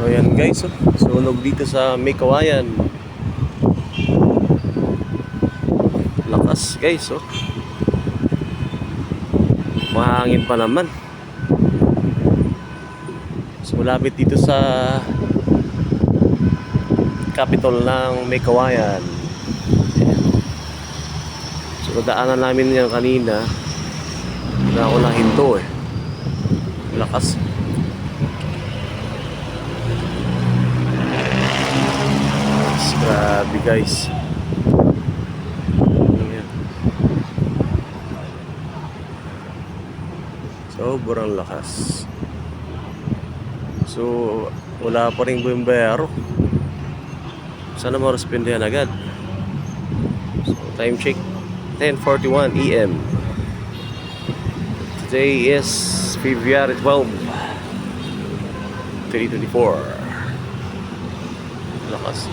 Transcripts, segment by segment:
Ayan guys, oh. Sunog dito sa May Kawayan. Lakas guys, oh. Mahangin pa naman. So malapit dito sa capital ng May Kawayan. So daanan namin yan kanina. Naunahin to eh. Lakas. Grabe guys. Ayan. Sobrang lakas. So wala pa rin bumbero. Sana marespondihan agad. So time check 10:41 AM. Today is February 12, 2024. Lakas.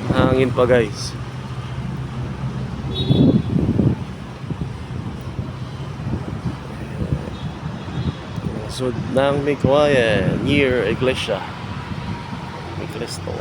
Hangin pa guys. So ng May Kawayan near Iglesia ni Cristo.